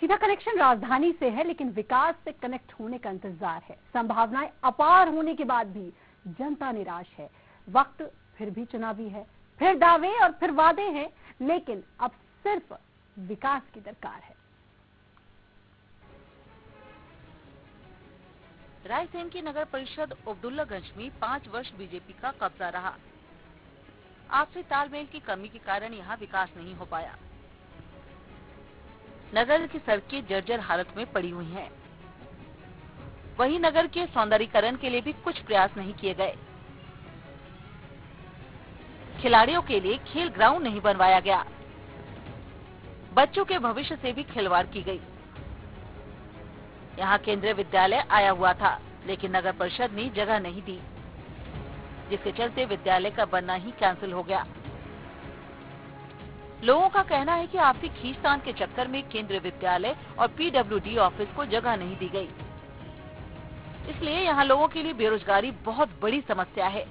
सीधा कनेक्शन राजधानी से है, लेकिन विकास से कनेक्ट होने का इंतजार है। संभावनाएं अपार होने के बाद भी जनता निराश है। वक्त फिर भी चुनावी है, फिर दावे और फिर वादे हैं, लेकिन अब सिर्फ विकास की दरकार है। रायसेन की नगर परिषद अब्दुल्लागंज में 5 वर्ष बीजेपी का कब्जा रहा। आपसी तालमेल की कमी के कारण यहाँ विकास नहीं हो पाया। नगर की सड़कें जर्जर हालत में पड़ी हुई हैं। वहीं नगर के सौंदर्यीकरण के लिए भी कुछ प्रयास नहीं किए गए। खिलाड़ियों के लिए खेल ग्राउंड नहीं बनवाया गया। बच्चों के भविष्य से भी खिलवाड़ की गई। यहाँ केंद्रीय विद्यालय आया हुआ था, लेकिन नगर परिषद ने जगह नहीं दी, जिसके चलते विद्यालय का बनना ही कैंसिल हो गया। लोगों का कहना है कि आपसी खींचतान के चक्कर में केंद्रीय विद्यालय और पीडब्ल्यूडी ऑफिस को जगह नहीं दी गई। इसलिए यहाँ लोगों के लिए बेरोजगारी बहुत बड़ी समस्या है।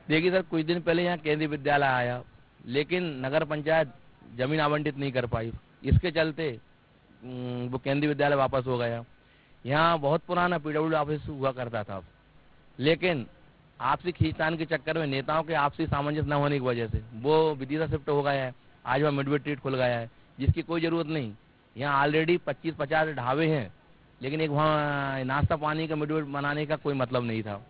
देखिए सर, कुछ दिन पहले यहाँ केंद्रीय विद्यालय आया, लेकिन नगर पंचायत जमीन आवंटित नहीं कर पाई। इसके चलते वो केंद्रीय विद्यालय वापस हो गया। यहाँ बहुत पुराना पीडब्ल्यूडी ऑफिस हुआ करता था, लेकिन आपसी खींचतान के चक्कर में नेताओं के आपसी सामंजस्य न होने की वजह से वो विदिशा शिफ्ट हो गया है। आज वहाँ मिडवे स्ट्रीट खुल गया है, जिसकी कोई जरूरत नहीं। यहाँ ऑलरेडी 25-50 ढाबे हैं, लेकिन एक वहाँ नाश्ता पानी का मिडवे बनाने का कोई मतलब नहीं था।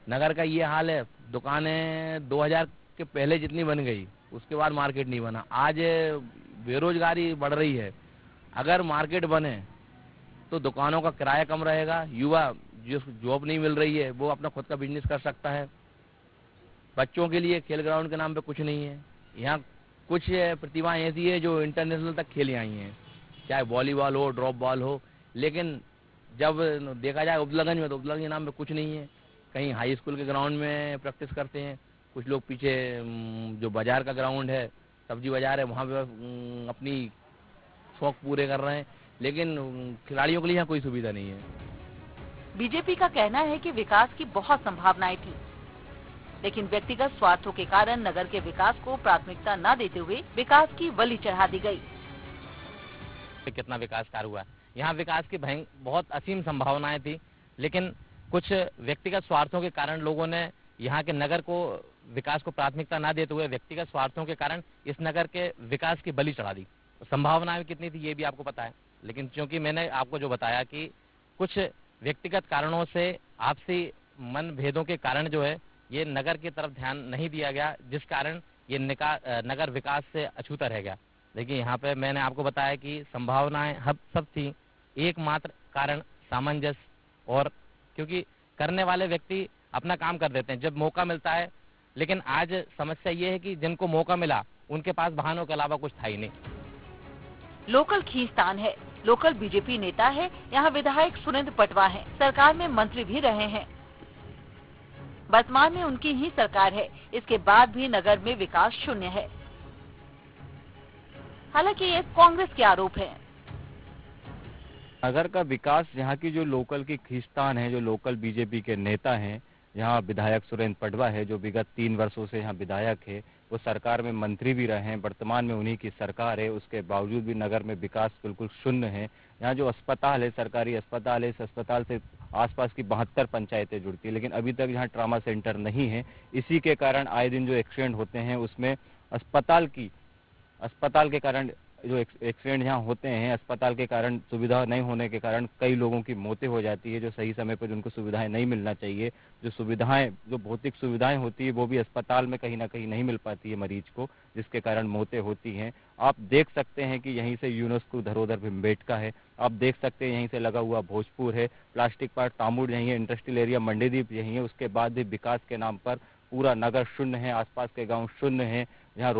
नगर का ये हाल है, दुकानें 2000 के पहले जितनी बन गई, उसके बाद मार्केट नहीं बना। आज बेरोजगारी बढ़ रही है। अगर मार्केट बने तो दुकानों का किराया कम रहेगा, युवा जो जॉब नहीं मिल रही है वो अपना खुद का बिजनेस कर सकता है। बच्चों के लिए खेल ग्राउंड के नाम पे कुछ नहीं है। यहाँ कुछ प्रतिभाएं ऐसी है जो इंटरनेशनल तक खेली आई हैं, चाहे वॉलीबॉल हो, ड्रॉप बॉल हो, लेकिन जब देखा जाए अब्दुल्लागंज में तो अब्दुल्लागंज के नाम पे कुछ नहीं है। कहीं हाई स्कूल के ग्राउंड में प्रैक्टिस करते हैं, कुछ लोग पीछे जो बाजार का ग्राउंड है, सब्जी बाजार है, वहाँ पे अपनी शौक पूरे कर रहे हैं, लेकिन खिलाड़ियों के लिए यहाँ कोई सुविधा नहीं है। बीजेपी का कहना है कि विकास की बहुत संभावनाएं थी, लेकिन व्यक्तिगत स्वार्थों के कारण नगर के विकास को प्राथमिकता न देते हुए विकास की बलि चढ़ा दी गई। कितना विकास कार्य हुआ, यहाँ विकास की बहुत असीम संभावनाएं थी, लेकिन कुछ व्यक्तिगत स्वार्थों के कारण लोगों ने यहाँ के नगर को विकास को प्राथमिकता न देते हुए व्यक्तिगत स्वार्थों के कारण इस नगर के विकास की बलि चढ़ा दी। संभावनाएं कितनी थी ये भी आपको पता है, लेकिन क्योंकि मैंने आपको जो बताया कि कुछ व्यक्तिगत कारणों से आपसी मन भेदों के कारण जो है ये नगर की तरफ ध्यान नहीं दिया गया, जिस कारण ये नगर विकास से अछूता रह गया। देखिए यहाँ पे मैंने आपको बताया कि संभावनाएं सब थी, एकमात्र कारण सामंजस्य, और क्योंकि करने वाले व्यक्ति अपना काम कर देते हैं जब मौका मिलता है, लेकिन आज समस्या ये है कि जिनको मौका मिला उनके पास बहानों के अलावा कुछ था ही नहीं। लोकल खींचतान है, लोकल बीजेपी नेता है, यहाँ विधायक सुरेंद्र पटवा हैं, सरकार में मंत्री भी रहे हैं। वर्तमान में उनकी ही सरकार है, इसके बाद भी नगर में विकास शून्य है। हालांकि ये कांग्रेस के आरोप हैं। नगर का विकास यहाँ की जो लोकल की खींचतान है, जो लोकल बीजेपी के नेता हैं, यहाँ विधायक सुरेंद्र पटवा है जो विगत 3 वर्षों से यहाँ विधायक है, वो सरकार में मंत्री भी रहे हैं, वर्तमान में उन्हीं की सरकार है, उसके बावजूद भी नगर में विकास बिल्कुल शून्य है। यहाँ जो अस्पताल है, सरकारी अस्पताल है, इस अस्पताल से आसपास की 72 पंचायतें जुड़ती है, लेकिन अभी तक यहाँ ट्रामा सेंटर नहीं है। इसी के कारण आए दिन जो एक्सीडेंट होते हैं उसमें अस्पताल के कारण जो एक्सीडेंट यहाँ होते हैं, अस्पताल के कारण सुविधा नहीं होने के कारण कई लोगों की मौतें हो जाती है, जो सही समय पर उनको सुविधाएं नहीं मिलना चाहिए। जो भौतिक सुविधाएं होती है वो भी अस्पताल में कहीं ना कहीं नहीं मिल पाती है मरीज को, जिसके कारण मौतें होती हैं। आप देख सकते हैं कि यहीं से यूनेस्को धरोहर भीमबेटका है, आप देख सकते हैं यहीं से लगा हुआ भोजपुर है, प्लास्टिक पार्क तामुड़ यहीं है, इंडस्ट्रियल एरिया मंडीदीप यहीं है। उसके बाद भी विकास के नाम पर पूरा नगर शून्य है, आसपास के गाँव शून्य है। यहाँ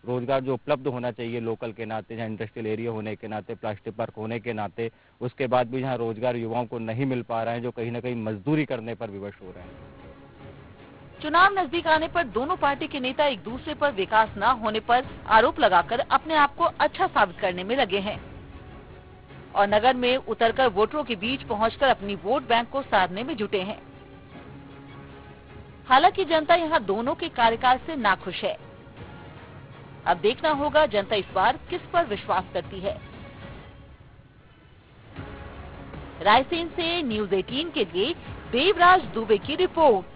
रोजगार जो उपलब्ध होना चाहिए लोकल के नाते, जहाँ इंडस्ट्रियल एरिया होने के नाते, प्लास्टिक पार्क होने के नाते, उसके बाद भी यहाँ रोजगार युवाओं को नहीं मिल पा रहा है, जो कहीं ना कहीं मजदूरी करने पर विवश हो रहे हैं। चुनाव नजदीक आने पर दोनों पार्टी के नेता एक दूसरे पर विकास न होने पर आरोप लगाकर अपने आप को अच्छा साबित करने में लगे हैं और नगर में उतरकर वोटरों के बीच पहुंचकर अपनी वोट बैंक को साधने में जुटे हैं। हालांकि जनता यहाँ दोनों के कार्यकाल से नाखुश है। अब देखना होगा जनता इस बार किस पर विश्वास करती है। रायसेन से न्यूज 18 के लिए देवराज दुबे की रिपोर्ट।